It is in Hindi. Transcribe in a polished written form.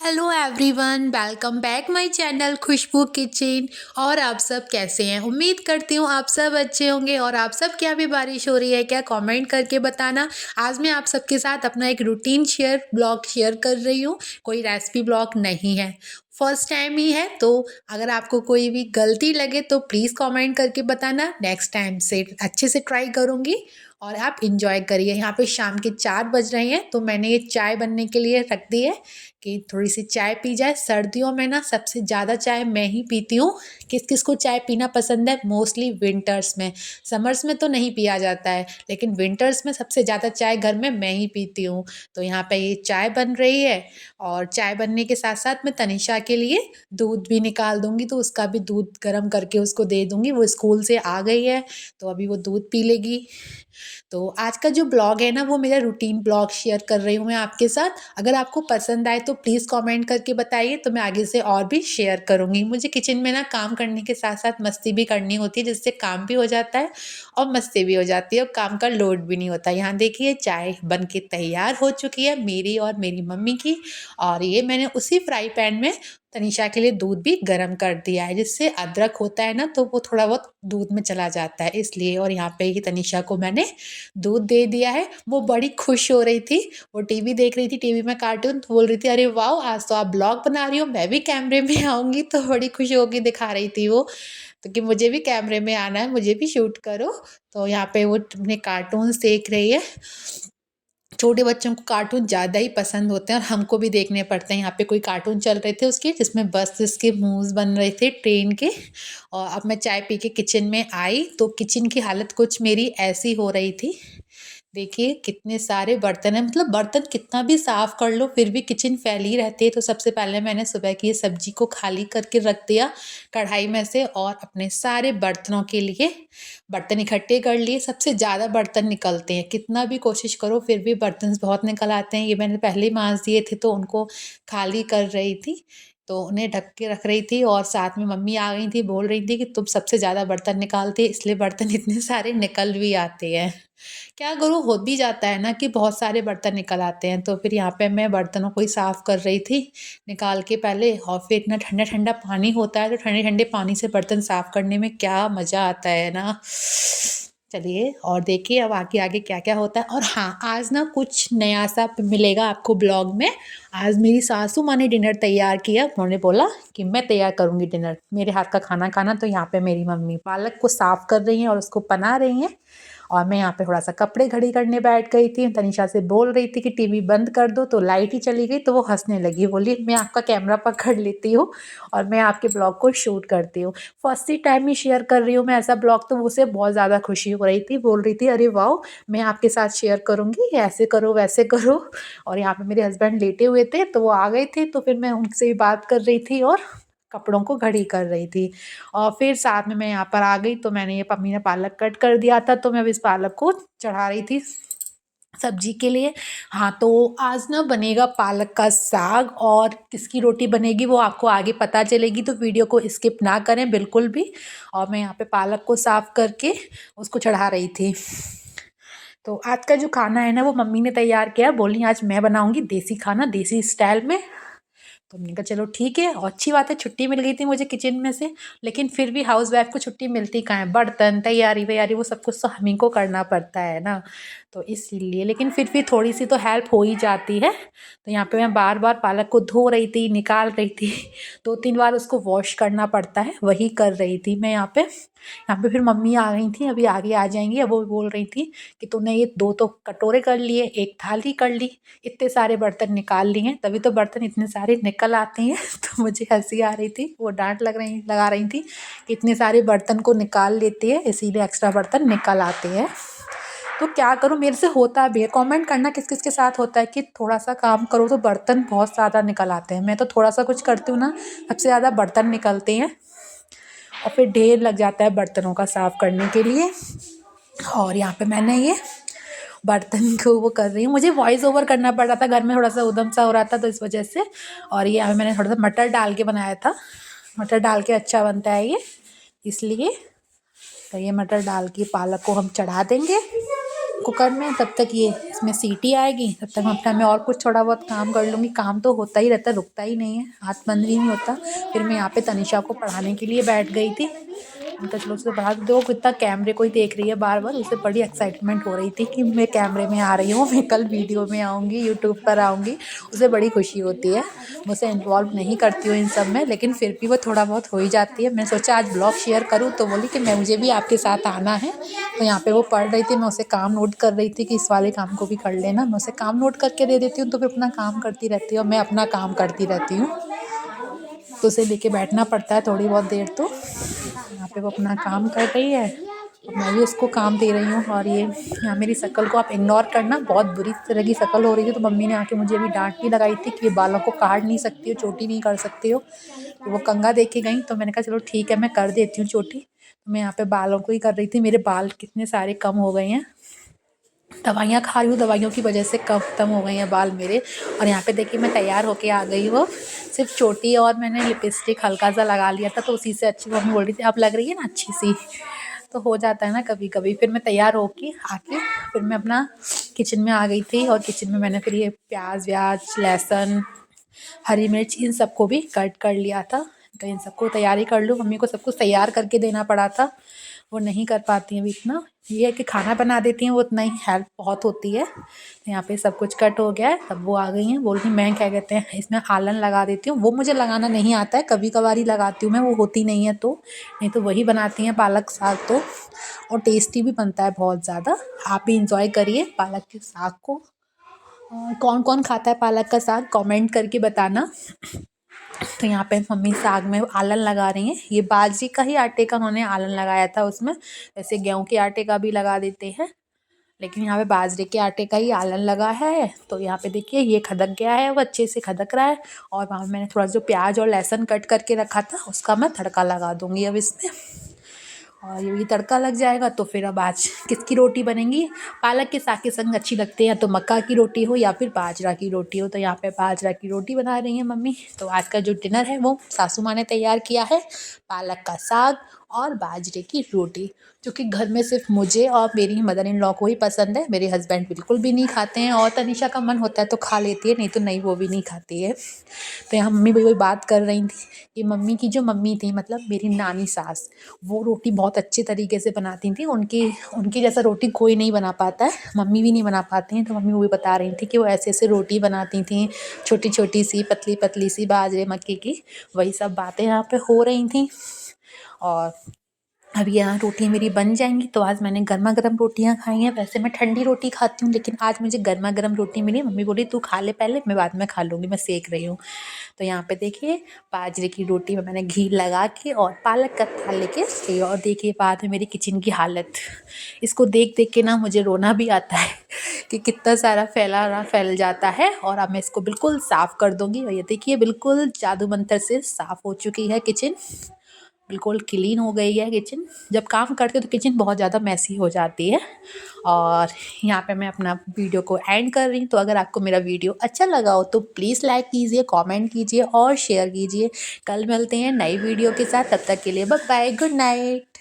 Hello everyone, welcome back my channel Khushboo kitchen. और आप सब कैसे हैं? उम्मीद करती हूँ आप सब अच्छे होंगे। और आप सब क्या भी बारिश हो रही है क्या, कमेंट करके बताना। आज मैं आप सबके साथ अपना एक रूटीन ब्लॉग शेयर कर रही हूँ। कोई रेसिपी ब्लॉग नहीं है, फर्स्ट टाइम ही है। तो अगर आपको कोई भी गलती लगे तो प्लीज़ कमेंट करके बताना, नेक्स्ट टाइम से अच्छे से ट्राई करूँगी। और आप इंजॉय करिए। यहाँ पे शाम के 4 बज रहे हैं तो मैंने ये चाय बनने के लिए रख दी है कि थोड़ी सी चाय पी जाए। सर्दियों में ना सबसे ज़्यादा चाय मैं ही पीती हूँ। किस किस को चाय पीना पसंद है? मोस्टली विंटर्स में। समर्स में तो नहीं पिया जाता है, लेकिन विंटर्स में सबसे ज़्यादा चाय घर में मैं ही पीती हूँ। तो यहाँ पे ये चाय बन रही है और चाय बनने के साथ साथ मैं तनिषा के लिए दूध भी निकाल दूँगी, तो उसका भी दूध गर्म करके उसको दे दूँगी। वो स्कूल से आ गई है तो अभी वो दूध पी लेगी। तो आज का जो ब्लॉग है ना, वो मेरा रूटीन ब्लॉग शेयर कर रही हूँ मैं आपके साथ। अगर आपको पसंद आए तो प्लीज़ कमेंट करके बताइए, तो मैं आगे से और भी शेयर करूँगी। मुझे किचन में ना काम करने के साथ साथ मस्ती भी करनी होती है, जिससे काम भी हो जाता है और मस्ती भी हो जाती है और काम का लोड भी नहीं होता। यहाँ देखिए चाय बन के तैयार हो चुकी है मेरी और मेरी मम्मी की। और ये मैंने उसी फ्राई पैन में तनिषा के लिए दूध भी गर्म कर दिया है, जिससे अदरक होता है ना तो वो थोड़ा बहुत दूध में चला जाता है इसलिए। और यहाँ पे ही तनिषा को मैंने दूध दे दिया है। वो बड़ी खुश हो रही थी, वो टीवी देख रही थी, टीवी में कार्टून, तो बोल रही थी अरे वाह आज तो आप ब्लॉग बना रही हो, मैं भी कैमरे में आऊँगी। तो बड़ी खुश होकर दिखा रही थी वो, तो कि मुझे भी कैमरे में आना है, मुझे भी शूट करो। तो यहाँ पे वो अपने कार्टून्स देख रही है। छोटे बच्चों को कार्टून ज़्यादा ही पसंद होते हैं और हमको भी देखने पड़ते हैं। यहाँ पे कोई कार्टून चल रहे थे उसके, जिसमें बस इसके मूव्स बन रहे थे ट्रेन के। और अब मैं चाय पी के किचन में आई तो किचन की हालत कुछ मेरी ऐसी हो रही थी। देखिए कितने सारे बर्तन हैं, मतलब बर्तन कितना भी साफ़ कर लो फिर भी किचन फैली रहती है। तो सबसे पहले मैंने सुबह की ये सब्जी को खाली करके रख दिया कढ़ाई में से, और अपने सारे बर्तनों के लिए बर्तन इकट्ठे कर लिए। सबसे ज़्यादा बर्तन निकलते हैं, कितना भी कोशिश करो फिर भी बर्तन बहुत निकल आते हैं। ये मैंने पहले ही मांज दिए थे तो उनको खाली कर रही थी, तो उन्हें ढक के रख रही थी। और साथ में मम्मी आ गई थी, बोल रही थी कि तुम सबसे ज़्यादा बर्तन निकालते इसलिए बर्तन इतने सारे निकल भी आते हैं। क्या करूँ, हो भी जाता है ना कि बहुत सारे बर्तन निकल आते हैं। तो फिर यहाँ पे मैं बर्तनों को ही साफ़ कर रही थी निकाल के पहले। और फिर इतना ठंडा ठंडा पानी होता है तो ठंडे ठंडे पानी से बर्तन साफ़ करने में क्या मज़ा आता है ना। चलिए और देखिए अब आगे आगे क्या क्या होता है। और हाँ, आज ना कुछ नया सा मिलेगा आपको ब्लॉग में। आज मेरी सासू माँ ने डिनर तैयार किया। उन्होंने बोला कि मैं तैयार करूँगी डिनर, मेरे हाथ का खाना खाना। तो यहाँ पे मेरी मम्मी पालक को साफ़ कर रही हैं और उसको बना रही हैं, और मैं यहाँ पे थोड़ा सा कपड़े घड़ी करने बैठ गई थी। तनिषा से बोल रही थी कि टीवी बंद कर दो, तो लाइट ही चली गई। तो वो हंसने लगी, बोली मैं आपका कैमरा पकड़ लेती हूँ और मैं आपके ब्लॉग को शूट करती हूँ। फर्स्ट ही टाइम ही शेयर कर रही हूँ मैं ऐसा ब्लॉग, तो उसे बहुत ज़्यादा खुशी हो रही थी। बोल रही थी अरे वाह मैं आपके साथ शेयर करूँगी, ऐसे करो वैसे करो। और यहाँ पे मेरे हस्बैंड लेटे हुए थे तो वो आ गए थे, तो फिर मैं उनसे भी बात कर रही थी और कपड़ों को घड़ी कर रही थी। और फिर साथ में मैं यहाँ पर आ गई तो मैंने ये मम्मी ने पालक कट कर दिया था, तो मैं अब इस पालक को चढ़ा रही थी सब्जी के लिए। हाँ, तो आज ना बनेगा पालक का साग, और किसकी रोटी बनेगी वो आपको आगे पता चलेगी, तो वीडियो को स्किप ना करें बिल्कुल भी। और मैं यहाँ पे पालक को साफ़ करके उसको चढ़ा रही थी। तो आज का जो खाना है ना वो मम्मी ने तैयार किया। बोली आज मैं बनाऊँगी देसी खाना, देसी स्टाइल में। तो हमने कहा चलो ठीक है, और अच्छी बात है छुट्टी मिल गई थी मुझे किचन में से। लेकिन फिर भी हाउस वाइफ को छुट्टी मिलती कहाँ है, बर्तन तैयारी वैयारी वो सब कुछ तो हम ही को करना पड़ता है ना। तो इसीलिए, लेकिन फिर भी थोड़ी सी तो हेल्प हो ही जाती है। तो यहाँ पे मैं बार बार पालक को धो रही थी, निकाल रही थी, 2-3 बार उसको वॉश करना पड़ता है, वही कर रही थी मैं यहाँ पे। यहाँ पे फिर मम्मी आ गई थी, अभी आगे आ जाएंगी। अब वो बोल रही थी कि तूने ये 2 तो कटोरे कर लिए, एक थाली कर ली, इतने सारे बर्तन निकाल लिए हैं, तभी तो बर्तन इतने सारे निकल आते हैं। तो मुझे हंसी आ रही थी, वो डांट लगा रही थी कि इतने सारे बर्तन को निकाल लेती है इसीलिए एक्स्ट्रा बर्तन निकल आते हैं। तो क्या करूँ, मेरे से होता भी है। कमेंट करना किस किस के साथ होता है कि थोड़ा सा काम करो तो बर्तन बहुत ज़्यादा निकल आते हैं। मैं तो थोड़ा सा कुछ करती हूँ ना, सबसे ज़्यादा बर्तन निकलते हैं और फिर ढेर लग जाता है बर्तनों का साफ़ करने के लिए। और यहाँ पे मैंने ये बर्तन को वो कर रही हूँ, मुझे वॉइस ओवर करना पड़ रहा था, घर में थोड़ा सा उधम सा हो रहा था तो इस वजह से। और ये यहाँ मैंने थोड़ा सा मटर डाल के बनाया था, मटर डाल के अच्छा बनता है ये, इसलिए। तो ये मटर डाल के पालक को हम चढ़ा देंगे। कुकर में, तब तक ये इसमें सीटी आएगी, तब तक मैं और कुछ थोड़ा बहुत काम कर लूँगी। काम तो होता ही रहता है, रुकता ही नहीं है, हाथ बंद ही नहीं होता। फिर मैं यहाँ पे तनिषा को पढ़ाने के लिए बैठ गई थी। उनका चलो उसे पढ़ा दो, कितना कैमरे को ही देख रही है बार बार। उसे बड़ी एक्साइटमेंट हो रही थी कि मैं कैमरे में आ रही हूँ, मैं कल वीडियो में आऊँगी, यूट्यूब पर आऊँगी। उसे बड़ी खुशी होती है। मुझसे इन्वॉल्व नहीं करती हूँ इन सब में, लेकिन फिर भी वो थोड़ा बहुत हो ही जाती है। मैं सोचा आज ब्लॉग शेयर करूँ, तो बोली कि मुझे भी आपके साथ आना है। तो यहाँ पे वो पढ़ रही थी, मैं उसे काम नोट कर रही थी कि इस वाले काम को भी कर लेना। मैं उसे काम नोट करके दे देती हूँ, तो फिर अपना काम करती रहती है और मैं अपना काम करती रहती हूँ। तो उसे लेके बैठना पड़ता है थोड़ी बहुत देर। तो यहाँ पे वो अपना काम कर रही है और मैं भी उसको काम दे रही हूँ। और ये यहाँ मेरी शक्ल को आप इग्नोर करना, बहुत बुरी तरह की शक्ल हो रही थी। तो मम्मी ने आके मुझे अभी डांट भी लगाई थी कि ये बालों को काट नहीं सकती हो, चोटी नहीं कर सकती हो। तो वो कंघा दे के गई, तो मैंने कहा चलो ठीक है, मैं कर देती हूँ चोटी। तो मैं यहाँ पे बालों को ही कर रही थी। मेरे बाल कितने सारे कम हो गए हैं, दवाइयाँ खा रही हूँ, दवाइयों की वजह से खत्म हो गए हैं बाल मेरे। और यहाँ पे देखिए मैं तैयार होके आ गई हूँ। सिर्फ चोटी और मैंने लिपस्टिक हल्का सा लगा लिया था, तो उसी से अच्छी मम्मी बोल रही थी अब लग रही है ना अच्छी सी। तो हो जाता है ना कभी कभी। फिर मैं तैयार होके आके फिर मैं अपना किचन में आ गई थी। और किचन में मैंने फिर ये प्याज व्याज, लहसुन, हरी मिर्च, इन सबको भी कट कर लिया था। तो इन सबको तैयारी कर लूँ, मम्मी को सब कुछ तैयार करके देना पड़ा था, वो नहीं कर पाती हैं अभी इतना। ये है कि खाना बना देती हैं वो, उतना ही हेल्प बहुत होती है। तो यहाँ पे सब कुछ कट हो गया है, तब वो आ गई हैं। बोल रही मैं क्या कहते हैं इसमें आलन लगा देती हूँ। वो मुझे लगाना नहीं आता है, कभी कभार ही लगाती हूँ मैं, वो होती नहीं है तो। नहीं तो वही बनाती हैं पालक साग तो, और टेस्टी भी बनता है बहुत ज़्यादा। आप भी इंजॉय करिए पालक के साग को। कौन कौन खाता है पालक का साग कमेंट करके बताना। तो यहाँ पे मम्मी साग में आलन लगा रही हैं। ये बाजरे का ही आटे का उन्होंने आलन लगाया था उसमें, वैसे गेहूं के आटे का भी लगा देते हैं, लेकिन यहाँ पे बाजरे के आटे का ही आलन लगा है। तो यहाँ पे देखिए ये खदक गया है, वो अच्छे से खदक रहा है। और वहाँ मैंने थोड़ा जो प्याज और लहसुन कट करके रखा था, उसका मैं तड़का लगा दूँगी अब इसमें। और ये तड़का लग जाएगा तो फिर अब आज किसकी रोटी बनेगी। पालक के साग के संग अच्छी लगती है, तो मक्का की रोटी हो या फिर बाजरा की रोटी हो। तो यहाँ पे बाजरा की रोटी बना रही हैं मम्मी। तो आज का जो डिनर है वो सासू माँ ने तैयार किया है, पालक का साग और बाजरे की रोटी, जो कि घर में सिर्फ मुझे और मेरी मदर इन लॉ को ही पसंद है। मेरे हस्बैंड बिल्कुल भी नहीं खाते हैं, और तनिषा का मन होता है तो खा लेती है, नहीं तो नहीं, वो भी नहीं खाती है। तो यहाँ मम्मी वही बात कर रही थी कि मम्मी की जो मम्मी थी, मतलब मेरी नानी सास, वो रोटी बहुत अच्छे तरीके से बनाती थी। उनकी उनकी जैसा रोटी कोई नहीं बना पाता है, मम्मी भी नहीं बना पाती हैं। तो मम्मी वो भी बता रही थी कि वो ऐसे ऐसे रोटी बनाती थी, छोटी छोटी सी, पतली पतली सी, बाजरे मक्के की। वही सब बातें यहाँ पे हो रही थी। और अब यहाँ रोटी मेरी बन जाएंगी। तो आज मैंने गर्मा गर्म रोटियाँ खाई हैं। वैसे मैं ठंडी रोटी खाती हूँ, लेकिन आज मुझे गर्मा गर्म रोटी मिली। मम्मी बोली तू खा ले पहले, मैं बाद में खा लूँगी, मैं सेक रही हूँ। तो यहाँ पे देखिए बाजरे की रोटी में मैंने घी लगा के और पालक का था लेके खाई। और देखिए बाद में मेरी किचन की हालत, इसको देख देख के ना मुझे रोना भी आता है कि कितना सारा फैल जाता है। और अब मैं इसको बिल्कुल साफ़ कर दूँगी। और ये देखिए बिल्कुल जादू मंत्र से साफ़ हो चुकी है किचन, बिल्कुल क्लीन हो गई है किचन। जब काम करते तो किचन बहुत ज़्यादा मैसी हो जाती है। और यहाँ पे मैं अपना वीडियो को एंड कर रही हूँ। तो अगर आपको मेरा वीडियो अच्छा लगा हो तो प्लीज़ लाइक कीजिए, कमेंट कीजिए और शेयर कीजिए। कल मिलते हैं नई वीडियो के साथ, तब तक के लिए बाय बाय, गुड नाइट।